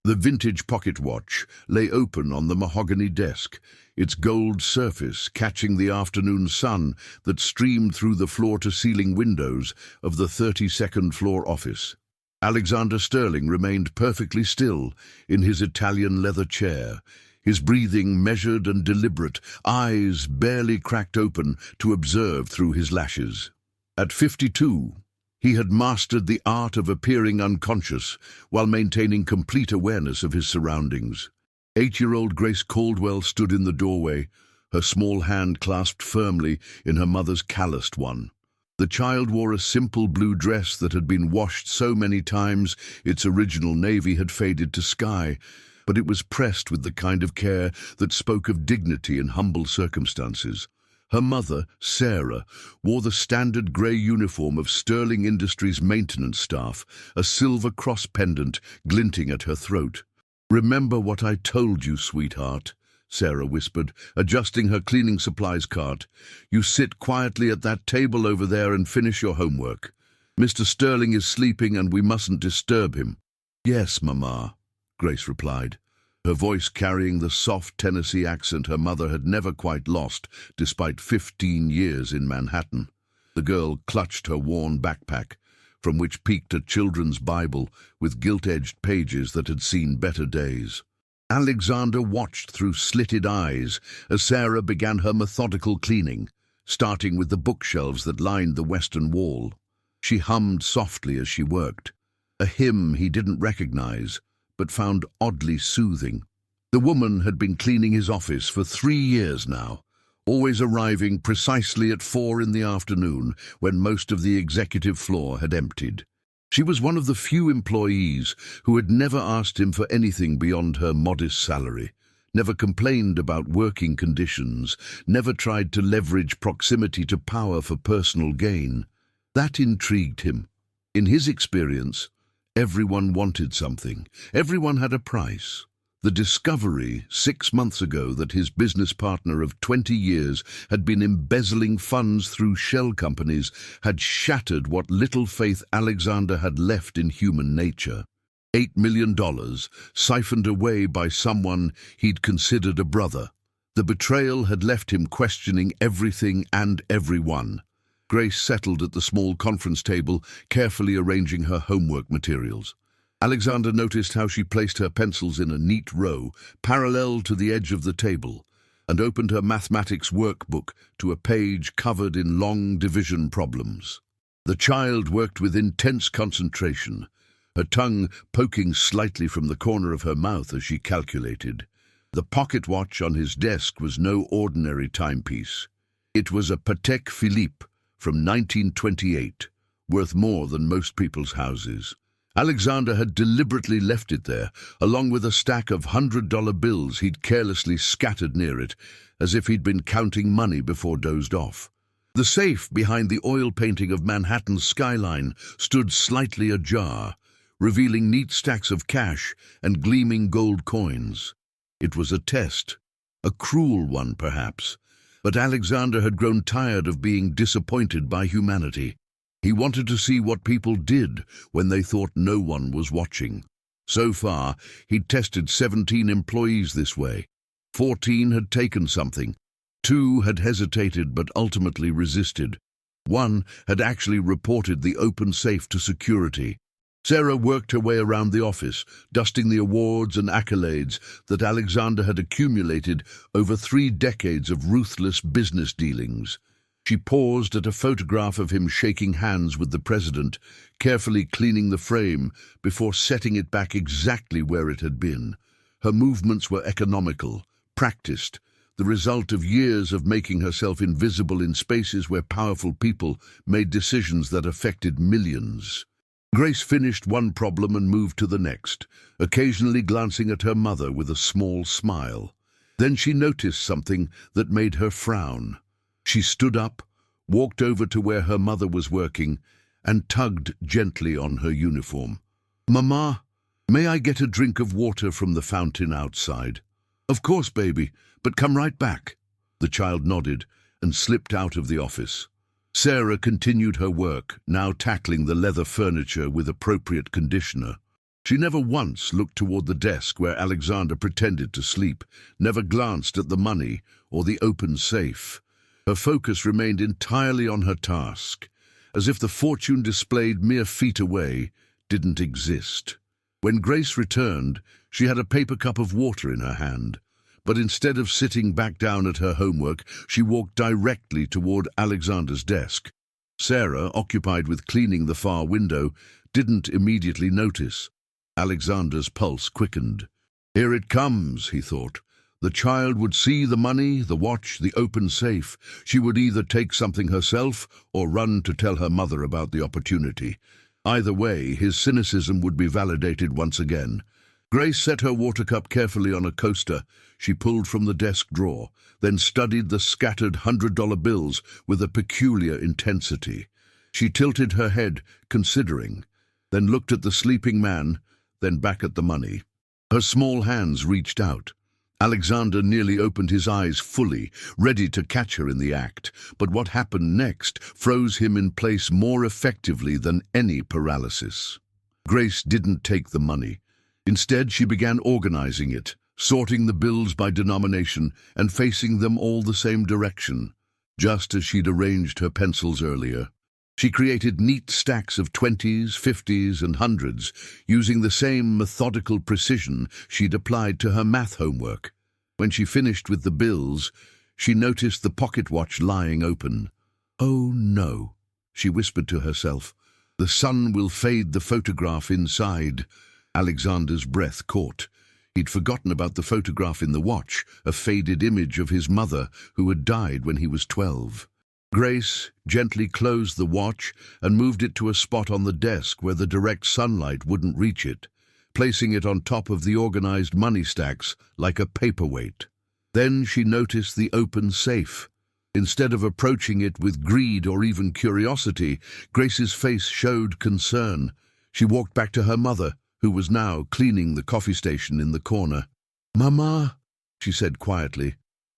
The vintage pocket watch lay open on the mahogany desk, its gold surface catching the afternoon sun that streamed through the floor-to-ceiling windows of the 32nd floor office. Alexander Sterling remained perfectly still in his Italian leather chair, his breathing measured and deliberate, eyes barely cracked open to observe through his lashes. At 52, he had mastered the art of appearing unconscious while maintaining complete awareness of his surroundings. 8-year-old Grace Caldwell stood in the doorway, her small hand clasped firmly in her mother's calloused one. The child wore a simple blue dress that had been washed so many times its original navy had faded to sky, but it was pressed with the kind of care that spoke of dignity in humble circumstances. Her mother, Sarah, wore the standard grey uniform of Sterling Industries maintenance staff, a silver cross pendant glinting at her throat. "Remember what I told you, sweetheart," Sarah whispered, adjusting her cleaning supplies cart. "You sit quietly at that table over there and finish your homework. Mr. Sterling is sleeping and we mustn't disturb him." "Yes, Mama," Grace replied, her voice carrying the soft Tennessee accent her mother had never quite lost, despite 15 years in Manhattan. The girl clutched her worn backpack, from which peeked a children's Bible with gilt-edged pages that had seen better days. Alexander watched through slitted eyes as Sarah began her methodical cleaning, starting with the bookshelves that lined the western wall. She hummed softly as she worked, a hymn he didn't recognize, but found oddly soothing. The woman had been cleaning his office for 3 years now, always arriving precisely at 4 in the afternoon when most of the executive floor had emptied. She was one of the few employees who had never asked him for anything beyond her modest salary, never complained about working conditions, never tried to leverage proximity to power for personal gain. That intrigued him. In his experience, everyone wanted something. Everyone had a price. The discovery 6 months ago that his business partner of 20 years had been embezzling funds through shell companies had shattered what little faith Alexander had left in human nature. $8 million siphoned away by someone he'd considered a brother. The betrayal had left him questioning everything and everyone. Grace settled at the small conference table, carefully arranging her homework materials. Alexander noticed how she placed her pencils in a neat row, parallel to the edge of the table, and opened her mathematics workbook to a page covered in long division problems. The child worked with intense concentration, her tongue poking slightly from the corner of her mouth as she calculated. The pocket watch on his desk was no ordinary timepiece. It was a Patek Philippe from 1928, worth more than most people's houses. Alexander had deliberately left it there, along with a stack of $100 bills he'd carelessly scattered near it, as if he'd been counting money before dozed off. The safe behind the oil painting of Manhattan's skyline stood slightly ajar, revealing neat stacks of cash and gleaming gold coins. It was a test, a cruel one perhaps, but Alexander had grown tired of being disappointed by humanity. He wanted to see what people did when they thought no one was watching. So far, he'd tested 17 employees this way. 14 had taken something. 2 had hesitated but ultimately resisted. 1 had actually reported the open safe to security. Sarah worked her way around the office, dusting the awards and accolades that Alexander had accumulated over 3 decades of ruthless business dealings. She paused at a photograph of him shaking hands with the president, carefully cleaning the frame before setting it back exactly where it had been. Her movements were economical, practiced, the result of years of making herself invisible in spaces where powerful people made decisions that affected millions. Grace finished one problem and moved to the next, occasionally glancing at her mother with a small smile. Then she noticed something that made her frown. She stood up, walked over to where her mother was working, and tugged gently on her uniform. "Mama, may I get a drink of water from the fountain outside?" "Of course, baby, but come right back." The child nodded and slipped out of the office. Sarah continued her work, now tackling the leather furniture with appropriate conditioner. She never once looked toward the desk where Alexander pretended to sleep, never glanced at the money or the open safe. Her focus remained entirely on her task, as if the fortune displayed mere feet away didn't exist. When Grace returned, she had a paper cup of water in her hand, but instead of sitting back down at her homework, she walked directly toward Alexander's desk. Sarah, occupied with cleaning the far window, didn't immediately notice. Alexander's pulse quickened. Here it comes, he thought. The child would see the money, the watch, the open safe. She would either take something herself or run to tell her mother about the opportunity. Either way, his cynicism would be validated once again. Grace set her water cup carefully on a coaster. She pulled from the desk drawer, then studied the scattered $100 bills with a peculiar intensity. She tilted her head, considering, then looked at the sleeping man, then back at the money. Her small hands reached out. Alexander nearly opened his eyes fully, ready to catch her in the act, but what happened next froze him in place more effectively than any paralysis. Grace didn't take the money. Instead, she began organizing it, sorting the bills by denomination and facing them all the same direction, just as she'd arranged her pencils earlier. She created neat stacks of 20s, 50s, and 100s, using the same methodical precision she'd applied to her math homework. When she finished with the bills, she noticed the pocket watch lying open. "Oh no," she whispered to herself. "The sun will fade the photograph inside." Alexander's breath caught. He'd forgotten about the photograph in the watch, a faded image of his mother who had died when he was 12. Grace gently closed the watch and moved it to a spot on the desk where the direct sunlight wouldn't reach it, placing it on top of the organized money stacks like a paperweight. Then she noticed the open safe. Instead of approaching it with greed or even curiosity, Grace's face showed concern. She walked back to her mother, who was now cleaning the coffee station in the corner. "Mama," she said quietly,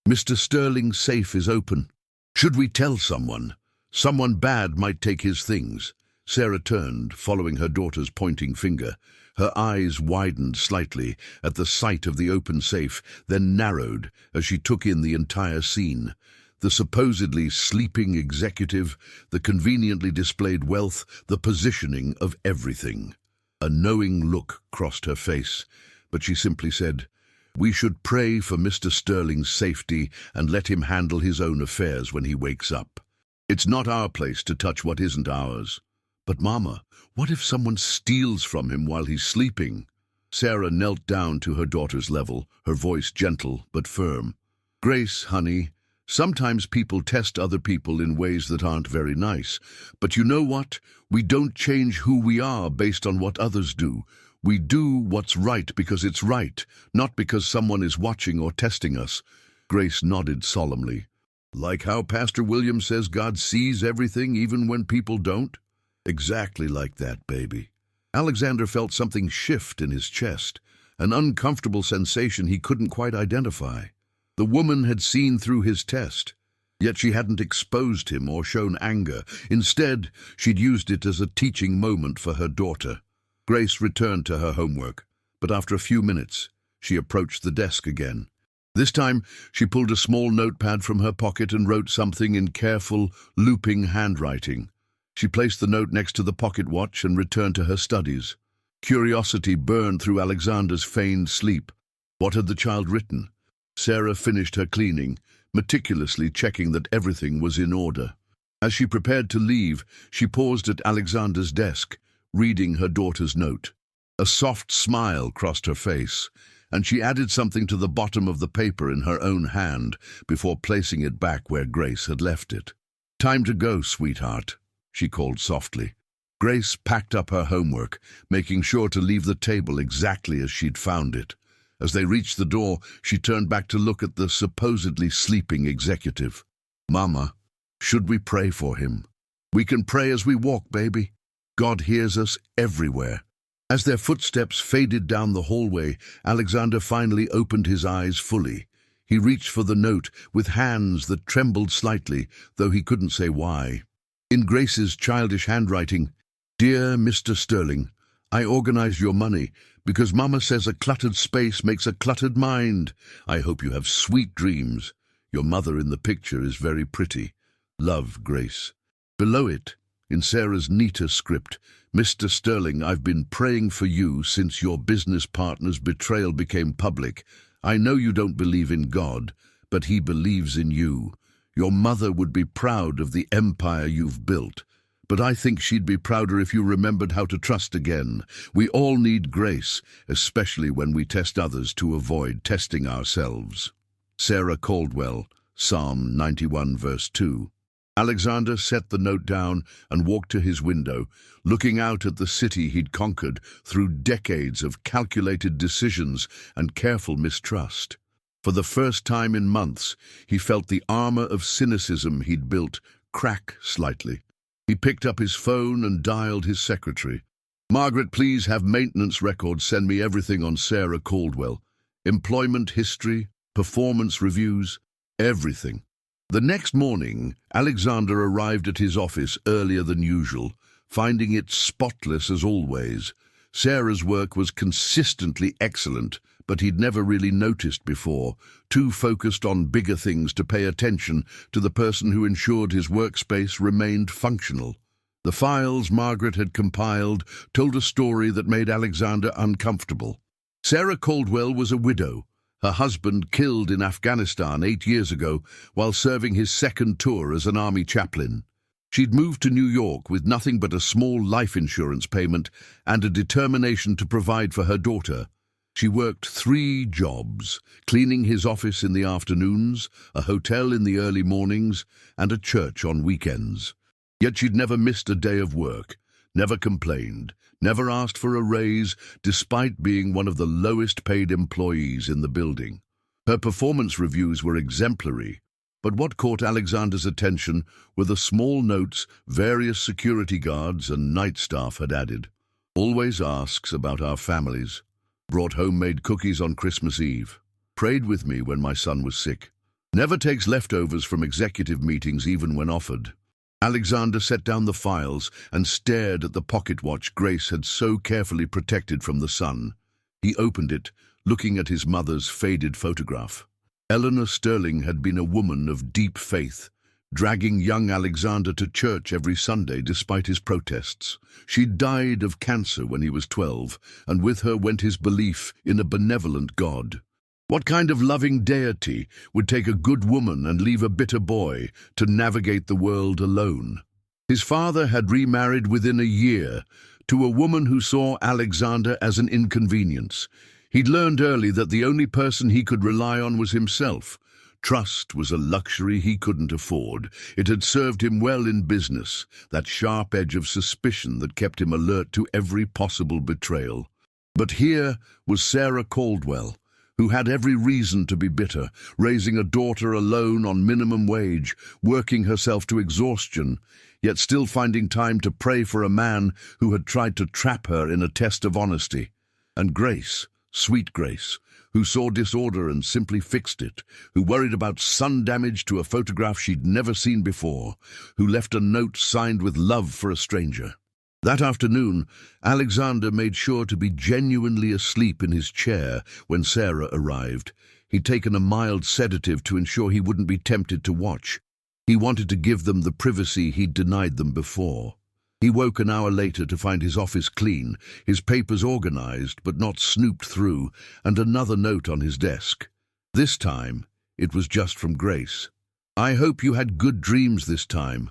"Mr. Sterling's safe is open. Should we tell someone? Someone bad might take his things." Sarah turned, following her daughter's pointing finger. Her eyes widened slightly at the sight of the open safe, then narrowed as she took in the entire scene. The supposedly sleeping executive, the conveniently displayed wealth, the positioning of everything. A knowing look crossed her face, but she simply said, "We should pray for Mr. Sterling's safety and let him handle his own affairs when he wakes up. It's not our place to touch what isn't ours." "But Mama, what if someone steals from him while he's sleeping?" Sarah knelt down to her daughter's level, her voice gentle but firm. "Grace, honey, sometimes people test other people in ways that aren't very nice. But you know what? We don't change who we are based on what others do. We do what's right because it's right, not because someone is watching or testing us." Grace nodded solemnly. "Like how Pastor William says God sees everything even when people don't?" "Exactly like that, baby." Alexander felt something shift in his chest, an uncomfortable sensation he couldn't quite identify. The woman had seen through his test, yet she hadn't exposed him or shown anger. Instead, she'd used it as a teaching moment for her daughter. Grace returned to her homework, but after a few minutes, she approached the desk again. This time, she pulled a small notepad from her pocket and wrote something in careful, looping handwriting. She placed the note next to the pocket watch and returned to her studies. Curiosity burned through Alexander's feigned sleep. What had the child written? Sarah finished her cleaning, meticulously checking that everything was in order. As she prepared to leave, she paused at Alexander's desk, reading her daughter's note. A soft smile crossed her face, and she added something to the bottom of the paper in her own hand before placing it back where Grace had left it. "Time to go, sweetheart," she called softly. Grace packed up her homework, making sure to leave the table exactly as she'd found it. As they reached the door, she turned back to look at the supposedly sleeping executive. "Mama, should we pray for him?" "We can pray as we walk, baby. God hears us everywhere." As their footsteps faded down the hallway, Alexander finally opened his eyes fully. He reached for the note with hands that trembled slightly, though he couldn't say why. In Grace's childish handwriting, "Dear Mr. Sterling, I organized your money because Mama says a cluttered space makes a cluttered mind. I hope you have sweet dreams. Your mother in the picture is very pretty. Love, Grace. Below it, in Sarah's neater script, Mr. Sterling, I've been praying for you since your business partner's betrayal became public. I know you don't believe in God, but he believes in you. Your mother would be proud of the empire you've built. But I think she'd be prouder if you remembered how to trust again. We all need grace, especially when we test others to avoid testing ourselves. Sarah Caldwell, Psalm 91 verse 2. Alexander set the note down and walked to his window, looking out at the city he'd conquered through decades of calculated decisions and careful mistrust. For the first time in months, he felt the armor of cynicism he'd built crack slightly. He picked up his phone and dialed his secretary. Margaret, please have maintenance records send me everything on Sarah Caldwell. Employment history, performance reviews, everything. The next morning, Alexander arrived at his office earlier than usual, finding it spotless as always. Sarah's work was consistently excellent, but he'd never really noticed before, too focused on bigger things to pay attention to the person who ensured his workspace remained functional. The files Margaret had compiled told a story that made Alexander uncomfortable. Sarah Caldwell was a widow, her husband killed in Afghanistan 8 years ago while serving his second tour as an army chaplain. She'd moved to New York with nothing but a small life insurance payment and a determination to provide for her daughter. She worked 3 jobs, cleaning his office in the afternoons, a hotel in the early mornings, and a church on weekends. Yet she'd never missed a day of work, never complained, never asked for a raise, despite being one of the lowest-paid employees in the building. Her performance reviews were exemplary, but what caught Alexander's attention were the small notes various security guards and night staff had added. Always asks about our families. Brought homemade cookies on Christmas Eve. Prayed with me when my son was sick. Never takes leftovers from executive meetings even when offered. Alexander set down the files and stared at the pocket watch Grace had so carefully protected from the sun. He opened it, looking at his mother's faded photograph. Eleanor Sterling had been a woman of deep faith, dragging young Alexander to church every Sunday despite his protests. She died of cancer when he was 12, and with her went his belief in a benevolent God. What kind of loving deity would take a good woman and leave a bitter boy to navigate the world alone? His father had remarried within a year to a woman who saw Alexander as an inconvenience. He'd learned early that the only person he could rely on was himself. Trust was a luxury he couldn't afford. It had served him well in business, that sharp edge of suspicion that kept him alert to every possible betrayal. But here was Sarah Caldwell, who had every reason to be bitter, raising a daughter alone on minimum wage, working herself to exhaustion, yet still finding time to pray for a man who had tried to trap her in a test of honesty. And Grace, sweet Grace, who saw disorder and simply fixed it, who worried about sun damage to a photograph she'd never seen before, who left a note signed with love for a stranger. That afternoon, Alexander made sure to be genuinely asleep in his chair when Sarah arrived. He'd taken a mild sedative to ensure he wouldn't be tempted to watch. He wanted to give them the privacy he'd denied them before. He woke an hour later to find his office clean, his papers organized but not snooped through, and another note on his desk. This time, it was just from Grace. I hope you had good dreams this time.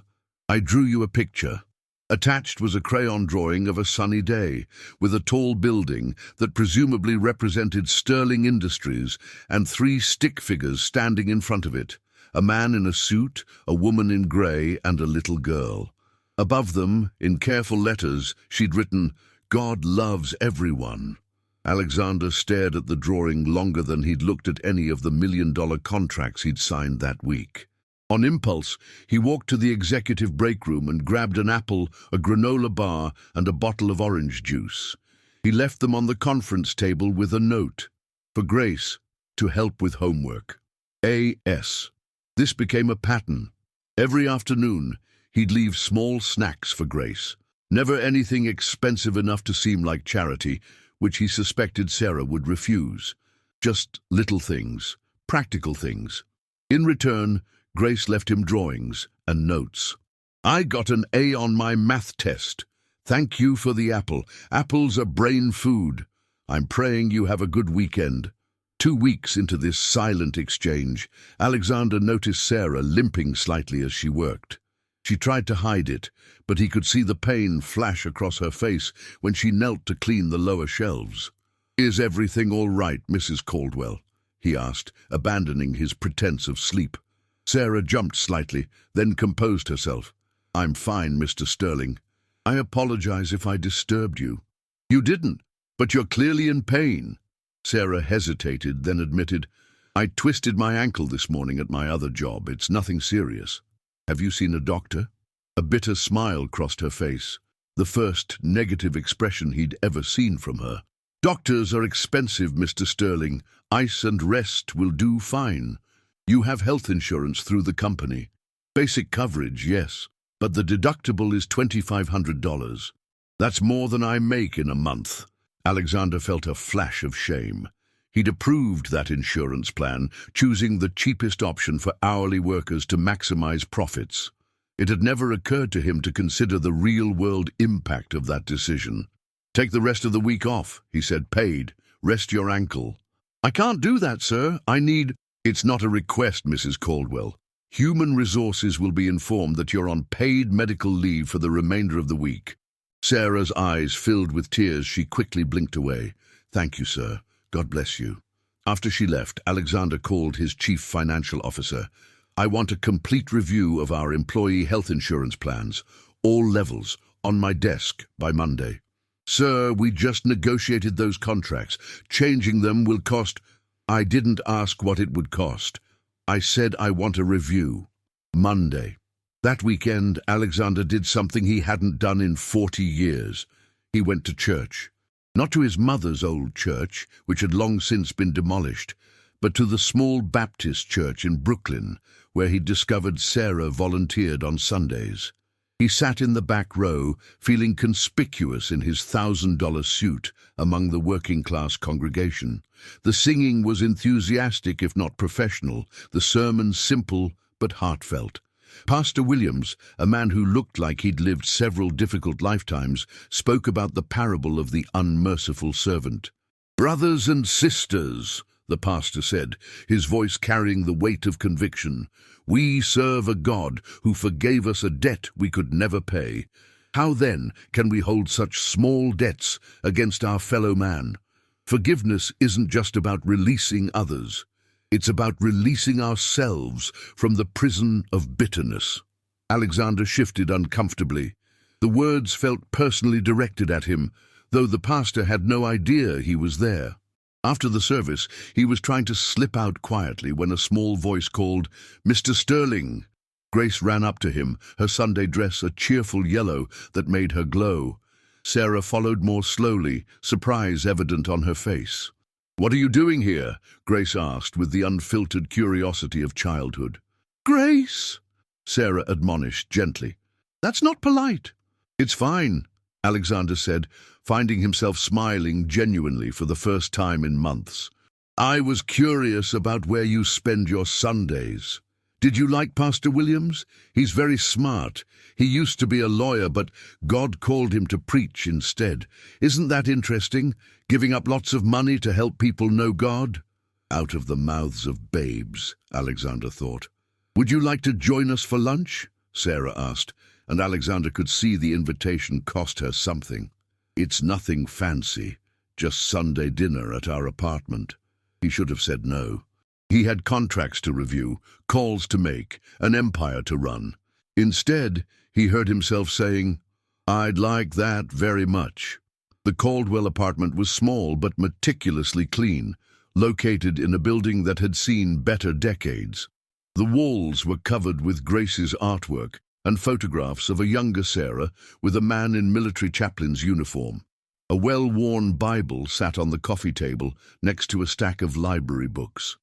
I drew you a picture. Attached was a crayon drawing of a sunny day, with a tall building that presumably represented Sterling Industries and 3 stick figures standing in front of it, a man in a suit, a woman in grey, and a little girl. Above them, in careful letters, she'd written, God loves everyone. Alexander stared at the drawing longer than he'd looked at any of the million-dollar contracts he'd signed that week. On impulse, he walked to the executive break room and grabbed an apple, a granola bar, and a bottle of orange juice. He left them on the conference table with a note, for Grace, to help with homework. A.S. This became a pattern. Every afternoon, he'd leave small snacks for Grace. Never anything expensive enough to seem like charity, which he suspected Sarah would refuse. Just little things, practical things. In return, Grace left him drawings and notes. I got an A on my math test. Thank you for the apple. Apples are brain food. I'm praying you have a good weekend. 2 weeks into this silent exchange, Alexander noticed Sarah limping slightly as she worked. She tried to hide it, but he could see the pain flash across her face when she knelt to clean the lower shelves. Is everything all right, Mrs. Caldwell? He asked, abandoning his pretense of sleep. Sarah jumped slightly, then composed herself. I'm fine, Mr. Sterling. I apologize if I disturbed you. You didn't, but you're clearly in pain. Sarah hesitated, then admitted, I twisted my ankle this morning at my other job. It's nothing serious. Have you seen a doctor? A bitter smile crossed her face, the first negative expression he'd ever seen from her. Doctors are expensive, Mr. Sterling. Ice and rest will do fine. You have health insurance through the company. Basic coverage, yes, but the deductible is $2,500. That's more than I make in a month. Alexander felt a flash of shame. He'd approved that insurance plan, choosing the cheapest option for hourly workers to maximize profits. It had never occurred to him to consider the real-world impact of that decision. Take the rest of the week off, he said, paid. Rest your ankle. I can't do that, sir. I need... It's not a request, Mrs. Caldwell. Human Resources will be informed that you're on paid medical leave for the remainder of the week. Sarah's eyes filled with tears. She quickly blinked away. Thank you, sir. God bless you. After she left, Alexander called his chief financial officer. I want a complete review of our employee health insurance plans, all levels, on my desk by Monday. Sir, we just negotiated those contracts. Changing them will cost... I didn't ask what it would cost. I said I want a review. Monday. That weekend, Alexander did something he hadn't done in 40 years. He went to church. Not to his mother's old church, which had long since been demolished, but to the small Baptist church in Brooklyn, where he discovered Sarah volunteered on Sundays. He sat in the back row, feeling conspicuous in his $1,000 suit among the working-class congregation. The singing was enthusiastic, if not professional, the sermon simple but heartfelt. Pastor Williams, a man who looked like he'd lived several difficult lifetimes, spoke about the parable of the unmerciful servant. Brothers and sisters, the pastor said, his voice carrying the weight of conviction, we serve a God who forgave us a debt we could never pay. How then can we hold such small debts against our fellow man? Forgiveness isn't just about releasing others. It's about releasing ourselves from the prison of bitterness. Alexander shifted uncomfortably. The words felt personally directed at him, though the pastor had no idea he was there. After the service, he was trying to slip out quietly when a small voice called, Mr. Sterling. Grace ran up to him, her Sunday dress a cheerful yellow that made her glow. Sarah followed more slowly, surprise evident on her face. What are you doing here? Grace asked with the unfiltered curiosity of childhood. Grace, Sarah admonished gently. That's not polite. It's fine, Alexander said, finding himself smiling genuinely for the first time in months. I was curious about where you spend your Sundays. Did you like Pastor Williams? He's very smart. He used to be a lawyer, but God called him to preach instead. Isn't that interesting? Giving up lots of money to help people know God? Out of the mouths of babes, Alexander thought. Would you like to join us for lunch? Sarah asked, and Alexander could see the invitation cost her something. It's nothing fancy, just Sunday dinner at our apartment. He should have said no. He had contracts to review, calls to make, an empire to run. Instead, he heard himself saying, I'd like that very much. The Caldwell apartment was small but meticulously clean, located in a building that had seen better decades. The walls were covered with Grace's artwork and photographs of a younger Sarah with a man in military chaplain's uniform. A well-worn Bible sat on the coffee table next to a stack of library books.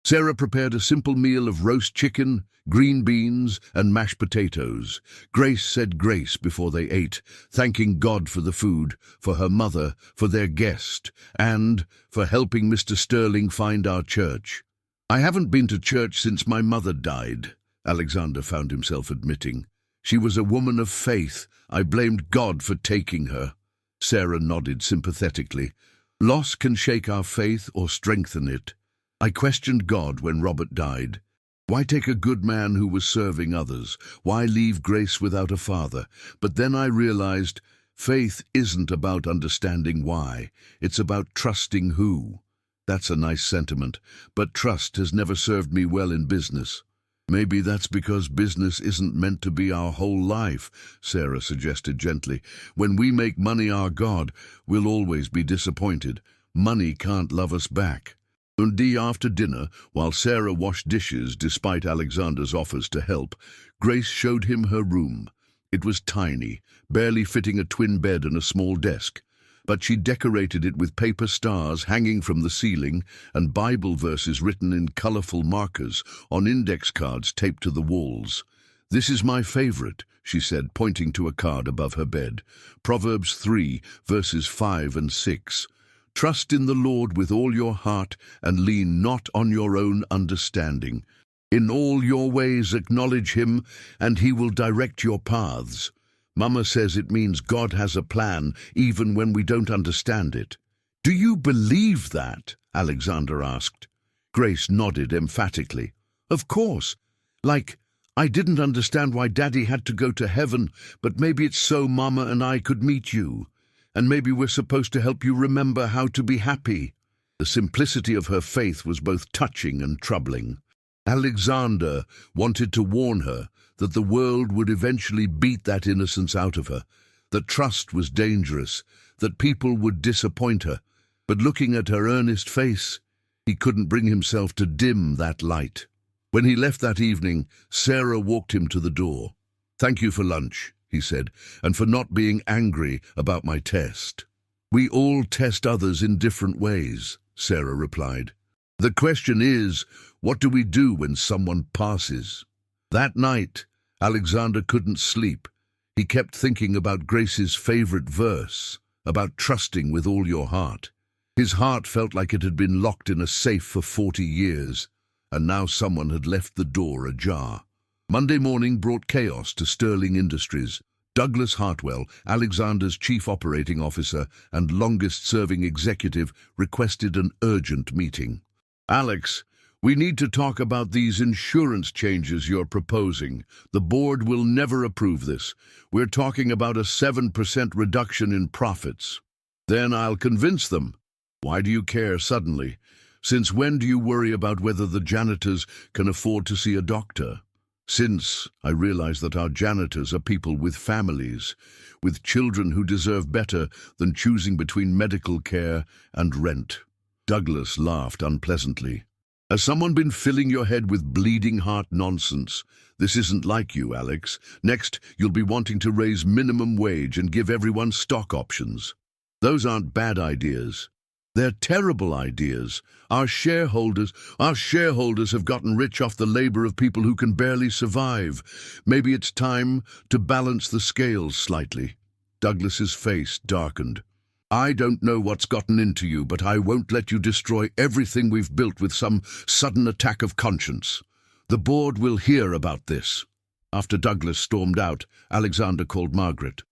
Sarah prepared a simple meal of roast chicken, green beans, and mashed potatoes. Grace said grace before they ate, thanking God for the food, for her mother, for their guest, and for helping Mr. Sterling find our church. "I haven't been to church since my mother died," Alexander found himself admitting. "She was a woman of faith. I blamed God for taking her." Sarah nodded sympathetically. "Loss can shake our faith or strengthen it. I questioned God when Robert died. Why take a good man who was serving others? Why leave Grace without a father? But then I realized faith isn't about understanding why. It's about trusting who. That's a nice sentiment, but trust has never served me well in business." "Maybe that's because business isn't meant to be our whole life," Sarah suggested gently. "When we make money our God, we'll always be disappointed. Money can't love us back." One day after dinner, while Sarah washed dishes despite Alexander's offers to help, Grace showed him her room. It was tiny, barely fitting a twin bed and a small desk, but she decorated it with paper stars hanging from the ceiling and Bible verses written in colorful markers on index cards taped to the walls. "This is my favorite," she said, pointing to a card above her bed. Proverbs 3, verses 5 and 6. "Trust in the Lord with all your heart and lean not on your own understanding. In all your ways acknowledge him, and he will direct your paths." Mama says it means God has a plan even when we don't understand it. "Do you believe that?" Alexander asked. Grace nodded emphatically. "Of course. Like, I didn't understand why Daddy had to go to heaven, but maybe it's so Mama and I could meet you. And maybe we're supposed to help you remember how to be happy." The simplicity of her faith was both touching and troubling. Alexander wanted to warn her that the world would eventually beat that innocence out of her, that trust was dangerous, that people would disappoint her. But looking at her earnest face, he couldn't bring himself to dim that light. When he left that evening, Sarah walked him to the door. "Thank you for lunch," he said, "and for not being angry about my test." "We all test others in different ways," Sarah replied. "The question is, what do we do when someone passes?" That night, Alexander couldn't sleep. He kept thinking about Grace's favorite verse, about trusting with all your heart. His heart felt like it had been locked in a safe for 40 years, and now someone had left the door ajar. Monday morning brought chaos to Sterling Industries. Douglas Hartwell, Alexander's chief operating officer and longest-serving executive, requested an urgent meeting. "Alex, we need to talk about these insurance changes you're proposing. The board will never approve this. We're talking about a 7% reduction in profits." "Then I'll convince them." "Why do you care suddenly? Since when do you worry about whether the janitors can afford to see a doctor?" "Since I realize that our janitors are people with families, with children who deserve better than choosing between medical care and rent." Douglas laughed unpleasantly. "Has someone been filling your head with bleeding heart nonsense? This isn't like you, Alex. Next, you'll be wanting to raise minimum wage and give everyone stock options. Those aren't bad ideas. They're terrible ideas. Our shareholders have gotten rich off the labor of people who can barely survive. Maybe it's time to balance the scales slightly." Douglas's face darkened. "I don't know what's gotten into you, but I won't let you destroy everything we've built with some sudden attack of conscience. The board will hear about this." After Douglas stormed out, Alexander called Margaret.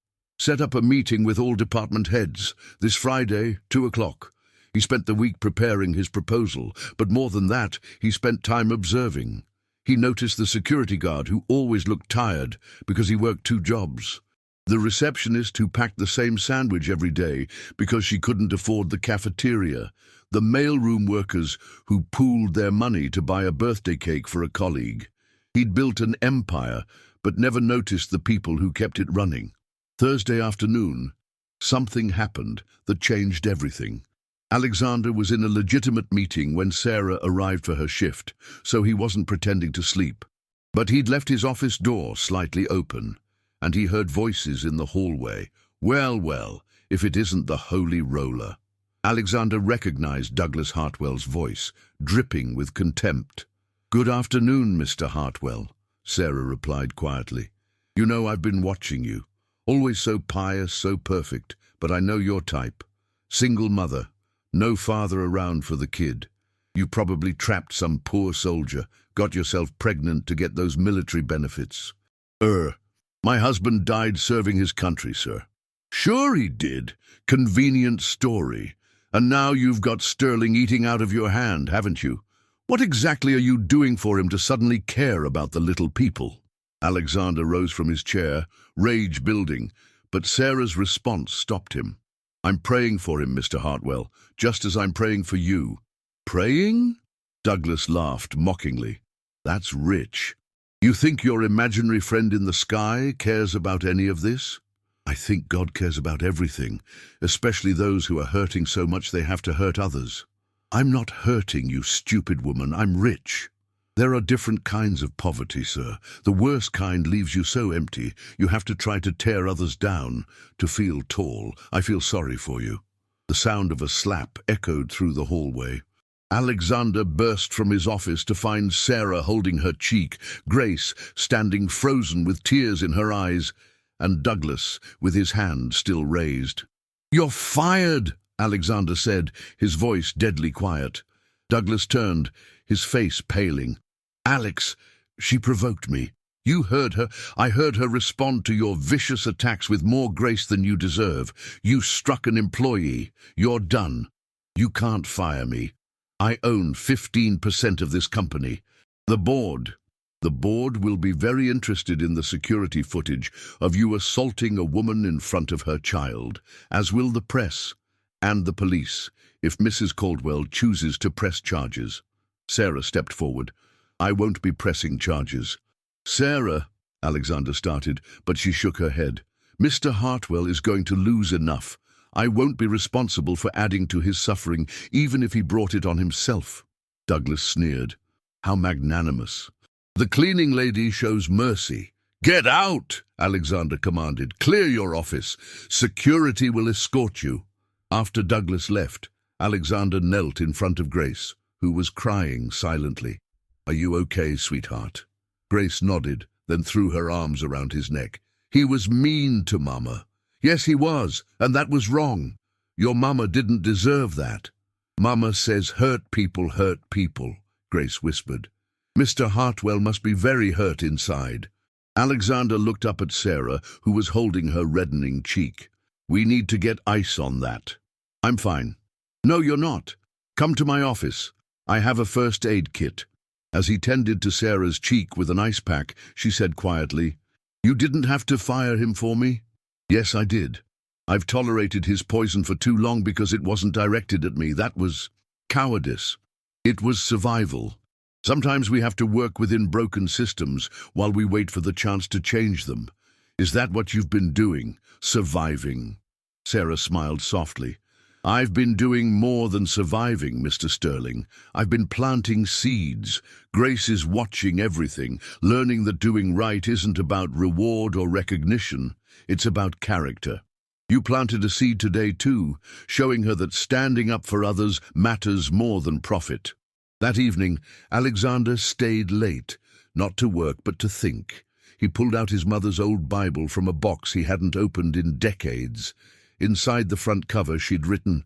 "Set up a meeting with all department heads. This Friday, 2:00. He spent the week preparing his proposal, but more than that, he spent time observing. He noticed the security guard who always looked tired because he worked 2 jobs. The receptionist who packed the same sandwich every day because she couldn't afford the cafeteria. The mailroom workers who pooled their money to buy a birthday cake for a colleague. He'd built an empire, but never noticed the people who kept it running. Thursday afternoon, something happened that changed everything. Alexander was in a legitimate meeting when Sarah arrived for her shift, so he wasn't pretending to sleep. But he'd left his office door slightly open, and he heard voices in the hallway. Well, if it isn't the Holy Roller. Alexander recognized Douglas Hartwell's voice, dripping with contempt. "Good afternoon, Mr. Hartwell," Sarah replied quietly. "You know I've been watching you. Always so pious, so perfect, but I know your type. Single mother, no father around for the kid. You probably trapped some poor soldier, got yourself pregnant to get those military benefits." My husband died serving his country, sir." "Sure he did. Convenient story. And now you've got Sterling eating out of your hand, haven't you? What exactly are you doing for him to suddenly care about the little people?" Alexander rose from his chair, rage building, but Sarah's response stopped him. "I'm praying for him, Mr. Hartwell, just as I'm praying for you." "Praying?" Douglas laughed mockingly. "That's rich. You think your imaginary friend in the sky cares about any of this?" "I think God cares about everything, especially those who are hurting so much they have to hurt others." "I'm not hurting, you stupid woman. I'm rich." "There are different kinds of poverty, sir. The worst kind leaves you so empty, you have to try to tear others down to feel tall. I feel sorry for you." The sound of a slap echoed through the hallway. Alexander burst from his office to find Sarah holding her cheek, Grace standing frozen with tears in her eyes, and Douglas with his hand still raised. "You're fired," Alexander said, his voice deadly quiet. Douglas turned, his face paling. "Alex, she provoked me. You heard her. I heard her respond to your vicious attacks with more grace than you deserve. You struck an employee. You're done. You can't fire me. I own 15% of this company. The board will be very interested in the security footage of you assaulting a woman in front of her child, as will the press and the police, if Mrs. Caldwell chooses to press charges." Sarah stepped forward. "I won't be pressing charges." "Sarah," Alexander started, but she shook her head. "Mr. Hartwell is going to lose enough. I won't be responsible for adding to his suffering, even if he brought it on himself." Douglas sneered. "How magnanimous. The cleaning lady shows mercy." "Get out!" Alexander commanded. "Clear your office. Security will escort you." After Douglas left, Alexander knelt in front of Grace, who was crying silently. "Are you okay, sweetheart?" Grace nodded, then threw her arms around his neck. "He was mean to Mama." "Yes, he was, and that was wrong. Your Mama didn't deserve that." "Mama says hurt people, Grace whispered. "Mr. Hartwell must be very hurt inside." Alexander looked up at Sarah, who was holding her reddening cheek. "We need to get ice on that." "I'm fine." "No, you're not. Come to my office. I have a first aid kit." As he tended to Sarah's cheek with an ice pack, she said quietly, "You didn't have to fire him for me?" "Yes, I did. I've tolerated his poison for too long because it wasn't directed at me. That was cowardice. It was survival. Sometimes we have to work within broken systems while we wait for the chance to change them. Is that what you've been doing? Surviving?" Sarah smiled softly. "I've been doing more than surviving, Mr. Sterling. I've been planting seeds. Grace is watching everything, learning that doing right isn't about reward or recognition. It's about character. You planted a seed today too, showing her that standing up for others matters more than profit." That evening, Alexander stayed late, not to work but to think. He pulled out his mother's old Bible from a box he hadn't opened in decades. Inside the front cover she'd written,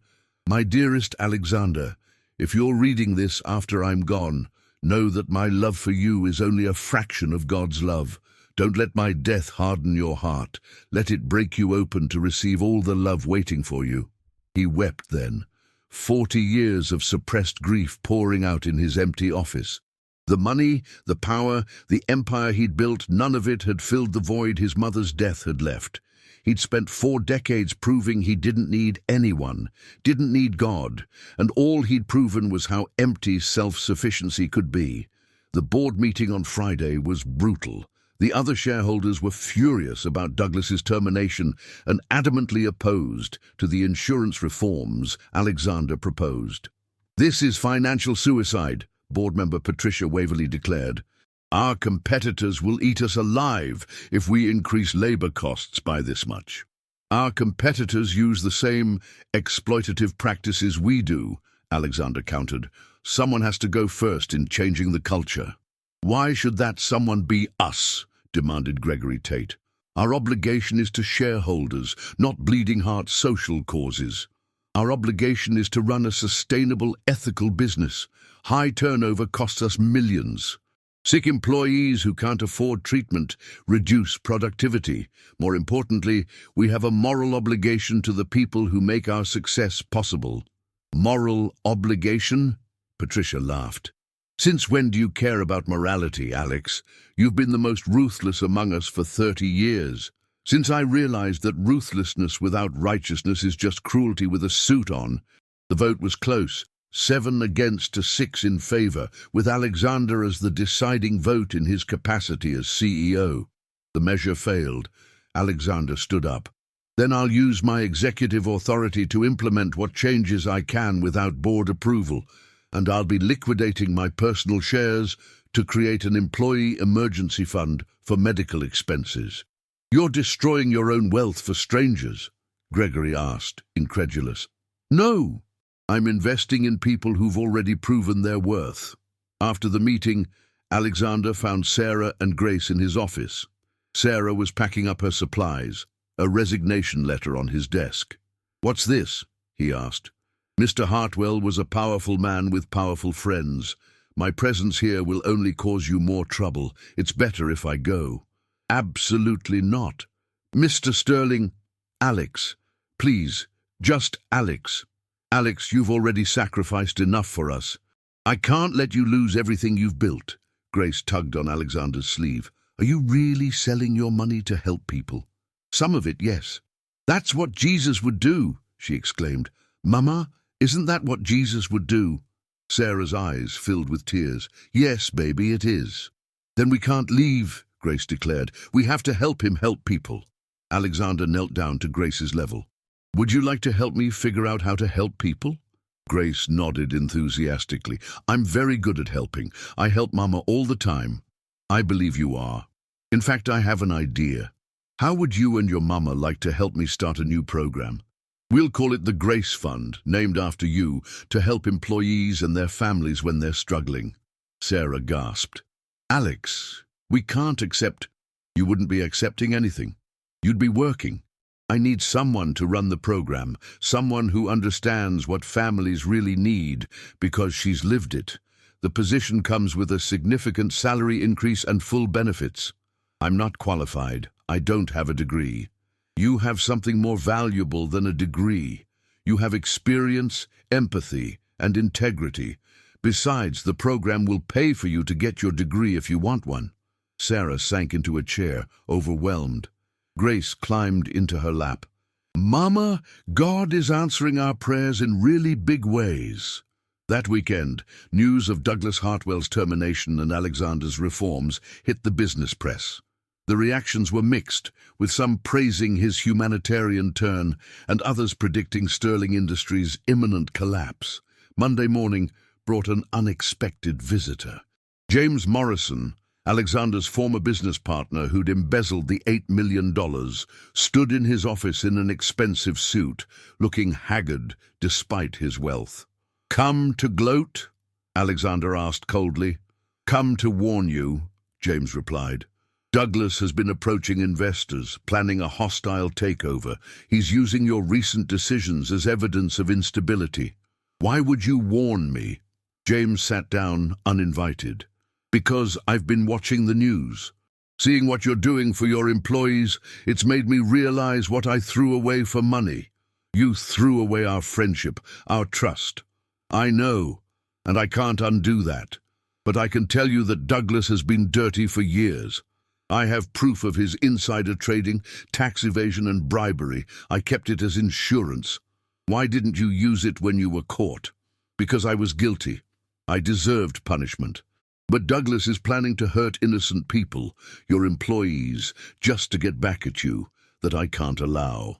"My dearest Alexander, if you're reading this after I'm gone, know that my love for you is only a fraction of God's love. Don't let my death harden your heart. Let it break you open to receive all the love waiting for you." He wept then, 40 years of suppressed grief pouring out in his empty office. The money, the power, the empire he'd built, none of it had filled the void his mother's death had left. He'd spent 4 decades proving he didn't need anyone, didn't need God, and all he'd proven was how empty self-sufficiency could be. The board meeting on Friday was brutal. The other shareholders were furious about Douglas's termination and adamantly opposed to the insurance reforms Alexander proposed. "This is financial suicide," board member Patricia Waverly declared. "Our competitors will eat us alive if we increase labor costs by this much." Our competitors use the same exploitative practices we do, Alexander countered. Someone has to go first in changing the culture. Why should that someone be us? Demanded Gregory Tate. Our obligation is to shareholders, not bleeding heart social causes. Our obligation is to run a sustainable, ethical business. High turnover costs us millions. Sick employees who can't afford treatment reduce productivity. More importantly, we have a moral obligation to the people who make our success possible. Moral obligation? Patricia laughed. Since when do you care about morality, Alex? You've been the most ruthless among us for 30 years. Since I realized that ruthlessness without righteousness is just cruelty with a suit on. The vote was close. 7 against to 6 in favor, with Alexander as the deciding vote in his capacity as CEO. The measure failed. Alexander stood up. Then I'll use my executive authority to implement what changes I can without board approval, and I'll be liquidating my personal shares to create an employee emergency fund for medical expenses. You're destroying your own wealth for strangers, Gregory asked, incredulous. No. I'm investing in people who've already proven their worth. After the meeting, Alexander found Sarah and Grace in his office. Sarah was packing up her supplies, a resignation letter on his desk. What's this? He asked. Mr. Hartwell was a powerful man with powerful friends. My presence here will only cause you more trouble. It's better if I go. Absolutely not. Mr. Sterling, Alex, please, just Alex. Alex, you've already sacrificed enough for us. I can't let you lose everything you've built. Grace tugged on Alexander's sleeve. Are you really selling your money to help people? Some of it, yes. That's what Jesus would do, she exclaimed. Mama, isn't that what Jesus would do? Sarah's eyes filled with tears. Yes, baby, it is. Then we can't leave, Grace declared. We have to help him help people. Alexander knelt down to Grace's level. Would you like to help me figure out how to help people? Grace nodded enthusiastically. I'm very good at helping. I help Mama all the time. I believe you are. In fact, I have an idea. How would you and your Mama like to help me start a new program? We'll call it the Grace Fund, named after you, to help employees and their families when they're struggling. Sarah gasped. Alex, we can't accept. You wouldn't be accepting anything. You'd be working. I need someone to run the program, someone who understands what families really need, because she's lived it. The position comes with a significant salary increase and full benefits. I'm not qualified. I don't have a degree. You have something more valuable than a degree. You have experience, empathy, and integrity. Besides, the program will pay for you to get your degree if you want one. Sarah sank into a chair, overwhelmed. Grace climbed into her lap. Mama, God is answering our prayers in really big ways. That weekend, news of Douglas Hartwell's termination and Alexander's reforms hit the business press. The reactions were mixed, with some praising his humanitarian turn and others predicting Sterling Industries' imminent collapse. Monday morning brought an unexpected visitor. James Morrison, Alexander's former business partner who'd embezzled the $8 million, stood in his office in an expensive suit, looking haggard despite his wealth. Come to gloat? Alexander asked coldly. Come to warn you, James replied. Douglas has been approaching investors, planning a hostile takeover. He's using your recent decisions as evidence of instability. Why would you warn me? James sat down, uninvited. Because I've been watching the news. Seeing what you're doing for your employees, it's made me realize what I threw away for money. You threw away our friendship, our trust. I know, and I can't undo that. But I can tell you that Douglas has been dirty for years. I have proof of his insider trading, tax evasion and bribery. I kept it as insurance. Why didn't you use it when you were caught? Because I was guilty. I deserved punishment. But Douglas is planning to hurt innocent people, your employees, just to get back at you, that I can't allow.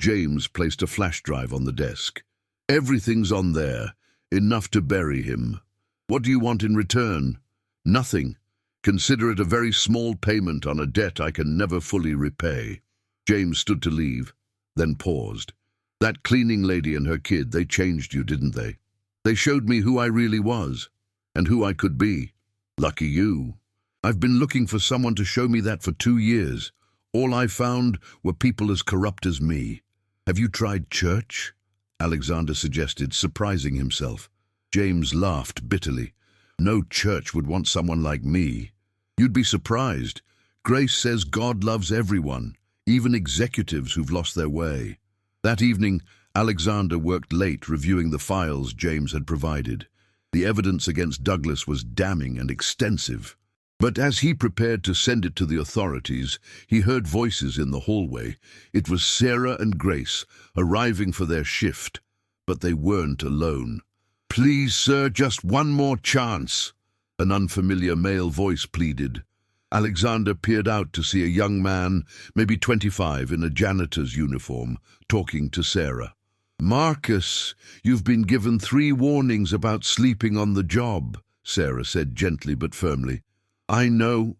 James placed a flash drive on the desk. Everything's on there, enough to bury him. What do you want in return? Nothing. Consider it a very small payment on a debt I can never fully repay. James stood to leave. then paused. That cleaning lady and her kid, they changed you, didn't they? They showed me who I really was, and who I could be. Lucky you. I've been looking for someone to show me that for 2 years. All I found were people as corrupt as me. Have you tried church? Alexander suggested, surprising himself. James laughed bitterly. No church would want someone like me. You'd be surprised. Grace says God loves everyone, even executives who've lost their way. That evening, Alexander worked late reviewing the files James had provided. The evidence against Douglas was damning and extensive. But as he prepared to send it to the authorities, he heard voices in the hallway. It was Sarah and Grace, arriving for their shift. But they weren't alone. "Please, sir, just one more chance," an unfamiliar male voice pleaded. Alexander peered out to see a young man, maybe 25, in a janitor's uniform, talking to Sarah. "Marcus, you've been given 3 warnings about sleeping on the job," Sarah said gently but firmly. I know,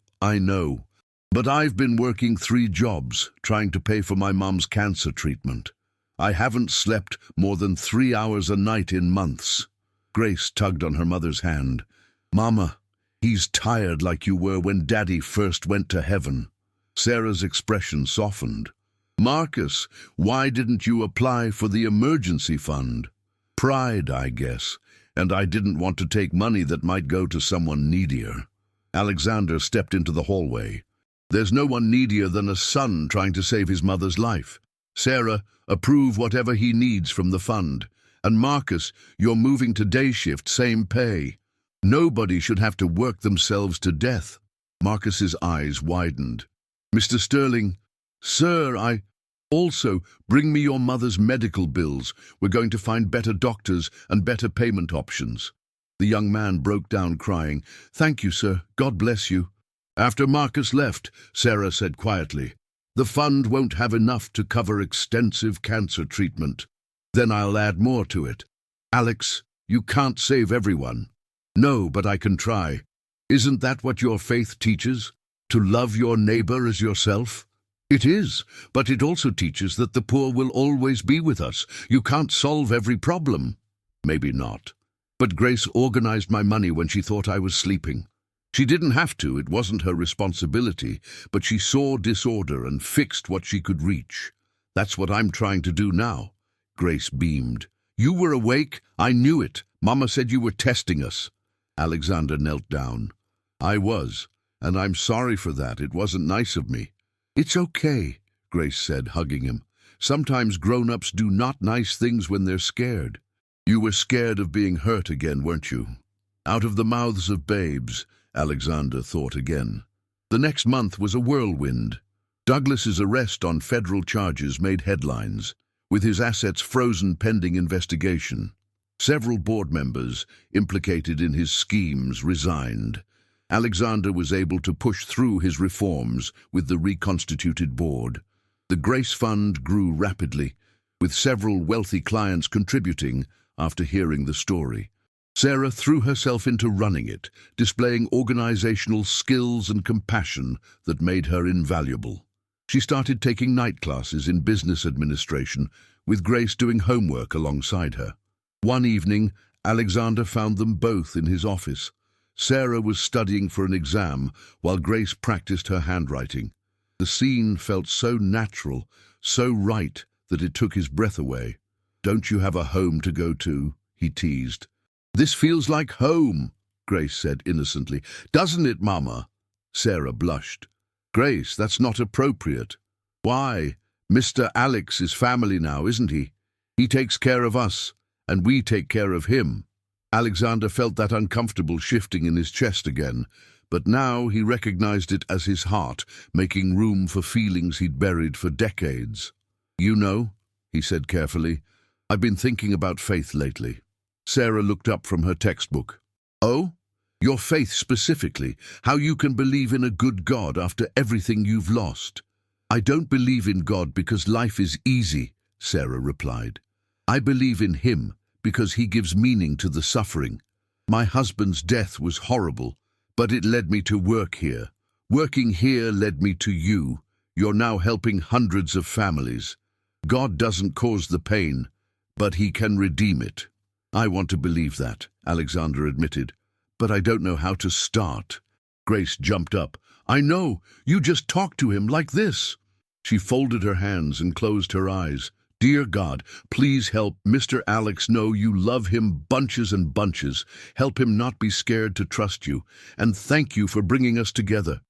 but I've been working 3 jobs, trying to pay for my mum's cancer treatment. I haven't slept more than 3 hours a night in months." Grace tugged on her mother's hand. "Mama, he's tired like you were when Daddy first went to heaven." Sarah's expression softened. "Marcus, why didn't you apply for the emergency fund?" "Pride, I guess, and I didn't want to take money that might go to someone needier." Alexander stepped into the hallway. "There's no one needier than a son trying to save his mother's life. Sarah, approve whatever he needs from the fund. And Marcus, you're moving to day shift, same pay. Nobody should have to work themselves to death." Marcus's eyes widened. "Mr. Sterling, sir, also, bring me your mother's medical bills. We're going to find better doctors and better payment options." The young man broke down crying. "Thank you, sir. God bless you." After Marcus left, Sarah said quietly, "The fund won't have enough to cover extensive cancer treatment. Then I'll add more to it. Alex, you can't save everyone." "No, but I can try. Isn't that what your faith teaches? To love your neighbor as yourself?" "It is, but it also teaches that the poor will always be with us. You can't solve every problem." "Maybe not. But Grace organized my money when she thought I was sleeping. She didn't have to, it wasn't her responsibility, but she saw disorder and fixed what she could reach. That's what I'm trying to do now." Grace beamed. "You were awake? I knew it. Mama said you were testing us." Alexander knelt down. "I was, and I'm sorry for that. It wasn't nice of me." "It's okay," Grace said, hugging him. "Sometimes grown-ups do not nice things when they're scared. You were scared of being hurt again, weren't you?" Out of the mouths of babes, Alexander thought again. The next month was a whirlwind. Douglas's arrest on federal charges made headlines, with his assets frozen pending investigation. Several board members implicated in his schemes resigned. Alexander was able to push through his reforms with the reconstituted board. The Grace Fund grew rapidly, with several wealthy clients contributing after hearing the story. Sarah threw herself into running it, displaying organizational skills and compassion that made her invaluable. She started taking night classes in business administration, with Grace doing homework alongside her. One evening, Alexander found them both in his office. Sarah was studying for an exam, while Grace practiced her handwriting. The scene felt so natural, so right, that it took his breath away. "Don't you have a home to go to?" he teased. "This feels like home," Grace said innocently. "Doesn't it, Mama?" Sarah blushed. "Grace, that's not appropriate." "Why? Mr. Alex is family now, isn't he? He takes care of us, and we take care of him." Alexander felt that uncomfortable shifting in his chest again, but now he recognized it as his heart, making room for feelings he'd buried for decades. "You know," he said carefully, "I've been thinking about faith lately." Sarah looked up from her textbook. "Oh? Your faith specifically, how you can believe in a good God after everything you've lost." "I don't believe in God because life is easy," Sarah replied. "I believe in Him because He gives meaning to the suffering. My husband's death was horrible, but it led me to work here. Working here led me to you. You're now helping hundreds of families. God doesn't cause the pain, but he can redeem it. I want to believe that, Alexander admitted, but I don't know how to start. Grace jumped up. I know, you just talk to him like this. She folded her hands and closed her eyes. Dear God, please help Mr. Alex know you love him bunches and bunches. Help him not be scared to trust you. And thank you for bringing us together.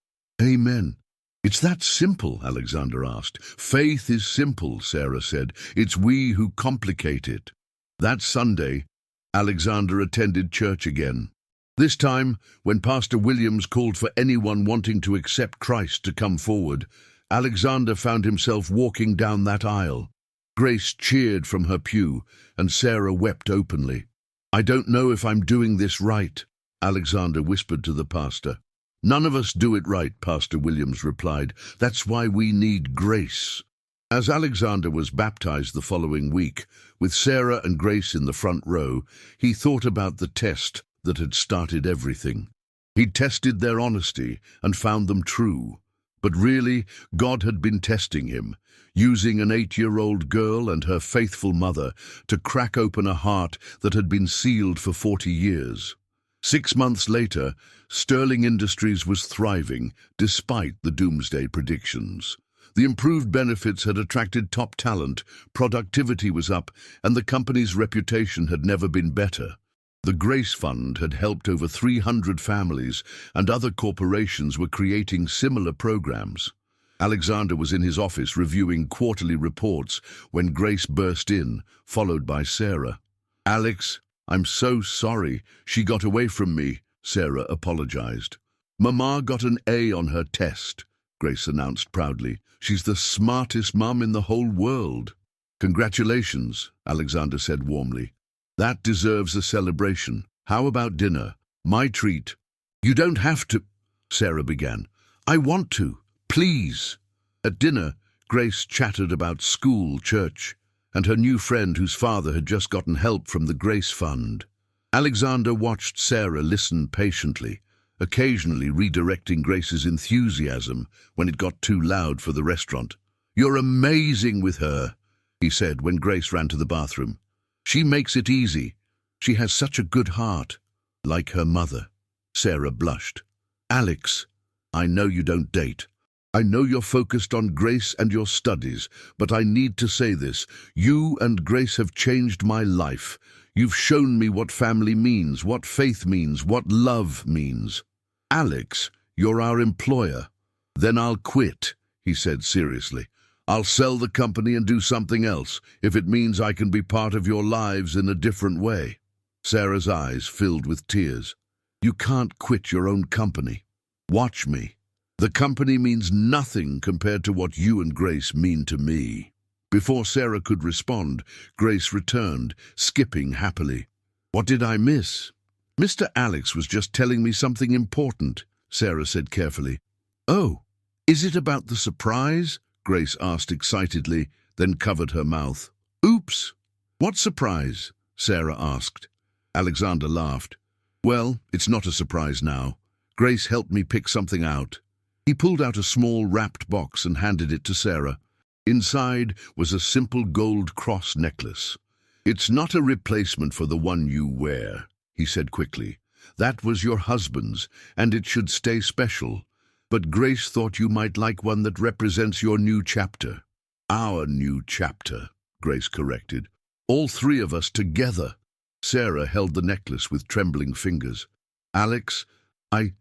Amen. It's that simple, Alexander asked. Faith is simple, Sarah said. It's we who complicate it. That Sunday, Alexander attended church again. This time, when Pastor Williams called for anyone wanting to accept Christ to come forward, Alexander found himself walking down that aisle. Grace cheered from her pew, and Sarah wept openly. I don't know if I'm doing this right, Alexander whispered to the pastor. None of us do it right, Pastor Williams replied. That's why we need grace. As Alexander was baptized the following week, with Sarah and Grace in the front row, he thought about the test that had started everything. He'd tested their honesty and found them true. But really, God had been testing him, using an 8-year-old girl and her faithful mother to crack open a heart that had been sealed for 40 years. 6 months later, Sterling Industries was thriving, despite the doomsday predictions. The improved benefits had attracted top talent, productivity was up, and the company's reputation had never been better. The Grace Fund had helped over 300 families, and other corporations were creating similar programs. Alexander was in his office reviewing quarterly reports when Grace burst in, followed by Sarah. Alex, I'm so sorry. She got away from me, Sarah apologized. Mama got an A on her test, Grace announced proudly. She's the smartest mum in the whole world. Congratulations, Alexander said warmly. That deserves a celebration. How about dinner? My treat. You don't have to, Sarah began. I want to. Please. At dinner, Grace chattered about school, church, and her new friend whose father had just gotten help from the Grace Fund. Alexander watched Sarah listen patiently, occasionally redirecting Grace's enthusiasm when it got too loud for the restaurant. You're amazing with her, he said when Grace ran to the bathroom. She makes it easy. She has such a good heart. Like her mother. Sarah blushed. Alex, I know you don't date. I know you're focused on Grace and your studies, but I need to say this. You and Grace have changed my life. You've shown me what family means, what faith means, what love means. Alex, you're our employer. Then I'll quit, he said seriously. I'll sell the company and do something else, if it means I can be part of your lives in a different way. Sarah's eyes filled with tears. You can't quit your own company. Watch me. The company means nothing compared to what you and Grace mean to me. Before Sarah could respond, Grace returned, skipping happily. What did I miss? Mr. Alex was just telling me something important, Sarah said carefully. Oh, is it about the surprise? Grace asked excitedly, then covered her mouth. Oops! What surprise? Sarah asked. Alexander laughed. Well, it's not a surprise now. Grace helped me pick something out. He pulled out a small wrapped box and handed it to Sarah. Inside was a simple gold cross necklace. It's not a replacement for the one you wear, he said quickly. That was your husband's, and it should stay special. But Grace thought you might like one that represents your new chapter. Our new chapter, Grace corrected. All 3 of us together. Sarah held the necklace with trembling fingers. Alex, I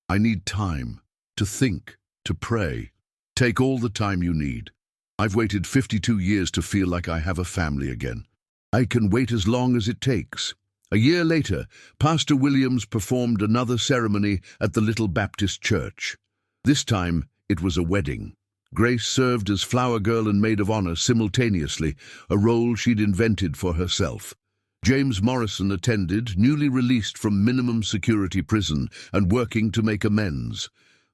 need time. To think, to pray. Take all the time you need. I've waited 52 years to feel like I have a family again. I can wait as long as it takes. A year later, Pastor Williams performed another ceremony at the Little Baptist Church. This time, it was a wedding. Grace served as flower girl and maid of honor simultaneously, a role she'd invented for herself. James Morrison attended, newly released from minimum security prison and working to make amends.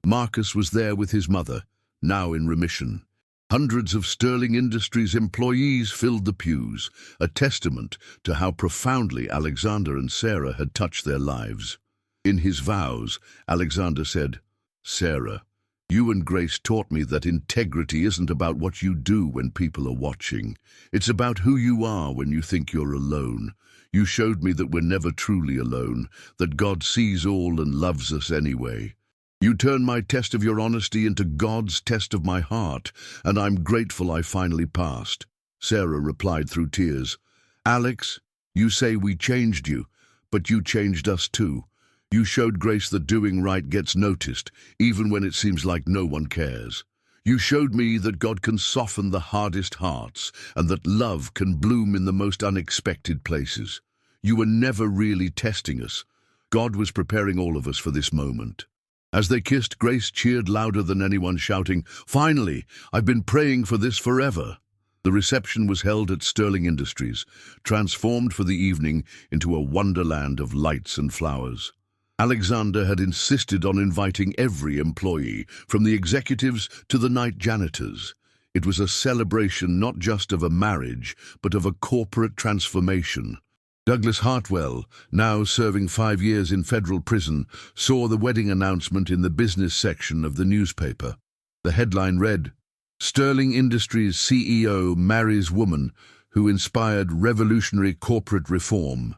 Marcus was there with his mother, now in remission. Hundreds of Sterling Industries employees filled the pews, a testament to how profoundly Alexander and Sarah had touched their lives. In his vows, Alexander said, Sarah, You and Grace taught me that integrity isn't about what you do when people are watching. It's about who you are when you think you're alone. You showed me that we're never truly alone, that God sees all and loves us anyway. You turned my test of your honesty into God's test of my heart, and I'm grateful I finally passed. Sarah replied through tears. Alex, you say we changed you, but you changed us too. You showed Grace that doing right gets noticed, even when it seems like no one cares. You showed me that God can soften the hardest hearts, and that love can bloom in the most unexpected places. You were never really testing us. God was preparing all of us for this moment. As they kissed, Grace cheered louder than anyone, shouting, "Finally! I've been praying for this forever." The reception was held at Sterling Industries, transformed for the evening into a wonderland of lights and flowers. Alexander had insisted on inviting every employee, from the executives to the night janitors. It was a celebration not just of a marriage, but of a corporate transformation. Douglas Hartwell, now serving 5 years in federal prison, saw the wedding announcement in the business section of the newspaper. The headline read, "Sterling Industries CEO marries woman who inspired revolutionary corporate reform."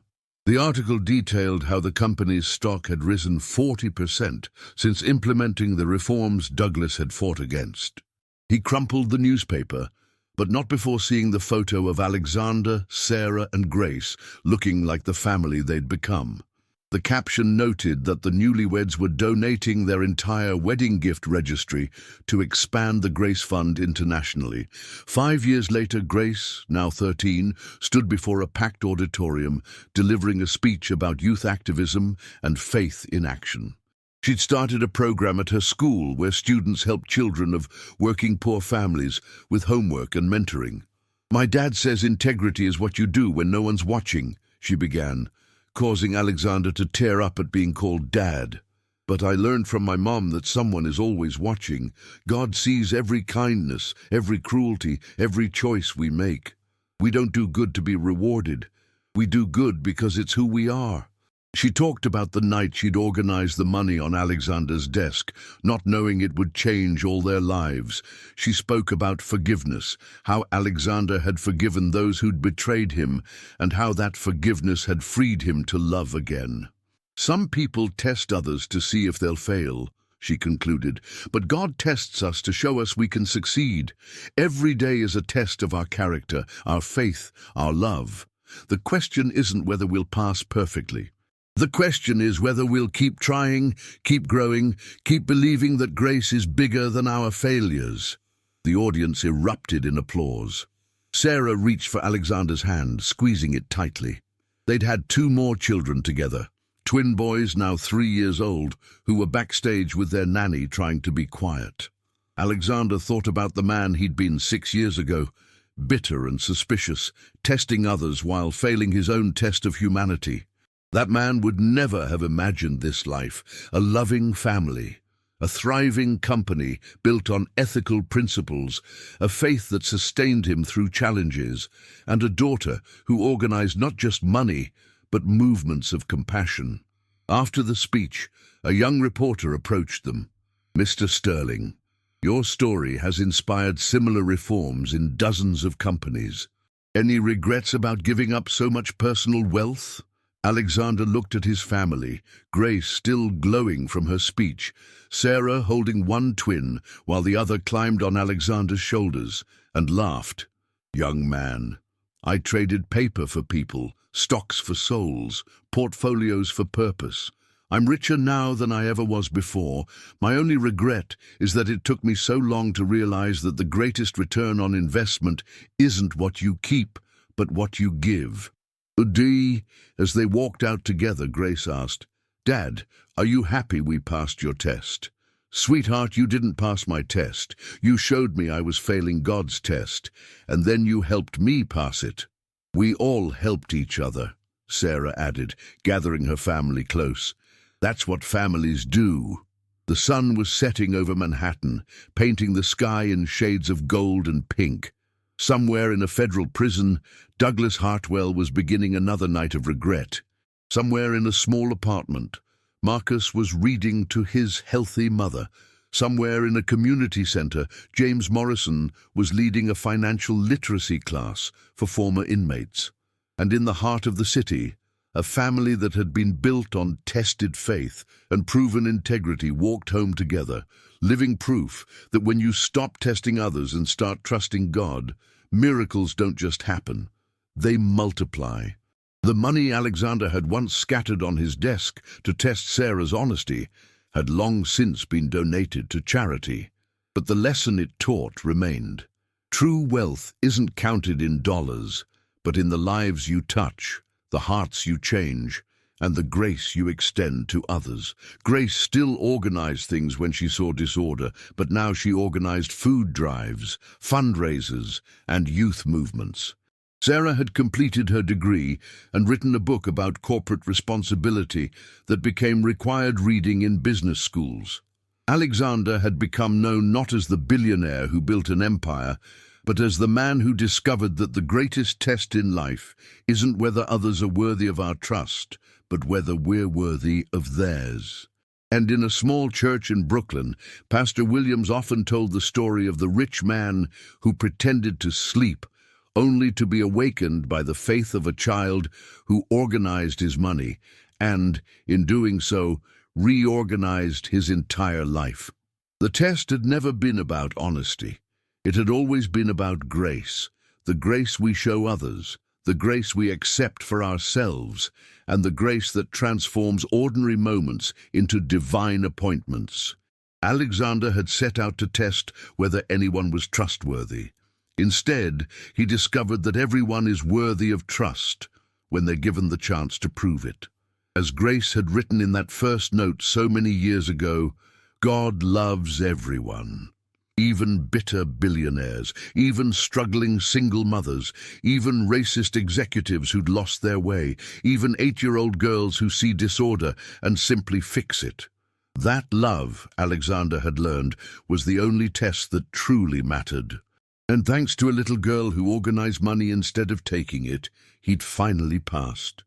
The article detailed how the company's stock had risen 40% since implementing the reforms Douglas had fought against. He crumpled the newspaper, but not before seeing the photo of Alexander, Sarah, and Grace looking like the family they'd become. The caption noted that the newlyweds were donating their entire wedding gift registry to expand the Grace Fund internationally. 5 years later, Grace, now 13, stood before a packed auditorium, delivering a speech about youth activism and faith in action. She'd started a program at her school where students helped children of working poor families with homework and mentoring. "My dad says integrity is what you do when no one's watching," she began, causing Alexander to tear up at being called Dad. "But I learned from my mom that someone is always watching. God sees every kindness, every cruelty, every choice we make. We don't do good to be rewarded. We do good because it's who we are." She talked about the night she'd organized the money on Alexander's desk, not knowing it would change all their lives. She spoke about forgiveness, how Alexander had forgiven those who'd betrayed him, and how that forgiveness had freed him to love again. "Some people test others to see if they'll fail," she concluded, "but God tests us to show us we can succeed. Every day is a test of our character, our faith, our love. The question isn't whether we'll pass perfectly. The question is whether we'll keep trying, keep growing, keep believing that grace is bigger than our failures." The audience erupted in applause. Sarah reached for Alexander's hand, squeezing it tightly. They'd had 2 more children together, twin boys now 3 years old, who were backstage with their nanny trying to be quiet. Alexander thought about the man he'd been 6 years ago, bitter and suspicious, testing others while failing his own test of humanity. That man would never have imagined this life, a loving family, a thriving company built on ethical principles, a faith that sustained him through challenges, and a daughter who organized not just money, but movements of compassion. After the speech, a young reporter approached them. "Mr. Sterling, your story has inspired similar reforms in dozens of companies. Any regrets about giving up so much personal wealth?" Alexander looked at his family, Grace still glowing from her speech, Sarah holding one twin while the other climbed on Alexander's shoulders, and laughed. "Young man, I traded paper for people, stocks for souls, portfolios for purpose. I'm richer now than I ever was before. My only regret is that it took me so long to realize that the greatest return on investment isn't what you keep, but what you give." "Dee," as they walked out together, Grace asked, "Dad, are you happy we passed your test?" "Sweetheart, you didn't pass my test. You showed me I was failing God's test, and then you helped me pass it." "We all helped each other," Sarah added, gathering her family close. "That's what families do." The sun was setting over Manhattan, painting the sky in shades of gold and pink. Somewhere in a federal prison, Douglas Hartwell was beginning another night of regret. Somewhere in a small apartment, Marcus was reading to his healthy mother, Somewhere in a community centre, James Morrison was leading a financial literacy class for former inmates. And in the heart of the city, a family that had been built on tested faith and proven integrity walked home together, living proof that when you stop testing others and start trusting God, miracles don't just happen, they multiply. The money Alexander had once scattered on his desk to test Sarah's honesty had long since been donated to charity. But the lesson it taught remained. True wealth isn't counted in dollars, but in the lives you touch, the hearts you change, and the grace you extend to others. Grace still organized things when she saw disorder, but now she organized food drives, fundraisers, and youth movements. Sarah had completed her degree and written a book about corporate responsibility that became required reading in business schools. Alexander had become known not as the billionaire who built an empire, but as the man who discovered that the greatest test in life isn't whether others are worthy of our trust, but whether we're worthy of theirs. And in a small church in Brooklyn, Pastor Williams often told the story of the rich man who pretended to sleep only to be awakened by the faith of a child who organized his money and, in doing so, reorganized his entire life. The test had never been about honesty. It had always been about grace, the grace we show others, the grace we accept for ourselves, and the grace that transforms ordinary moments into divine appointments. Alexander had set out to test whether anyone was trustworthy. Instead, he discovered that everyone is worthy of trust when they're given the chance to prove it. As Grace had written in that first note so many years ago, God loves everyone. Even bitter billionaires, even struggling single mothers, even racist executives who'd lost their way, even 8-year-old girls who see disorder and simply fix it. That love, Alexander had learned, was the only test that truly mattered. And thanks to a little girl who organized money instead of taking it, he'd finally passed.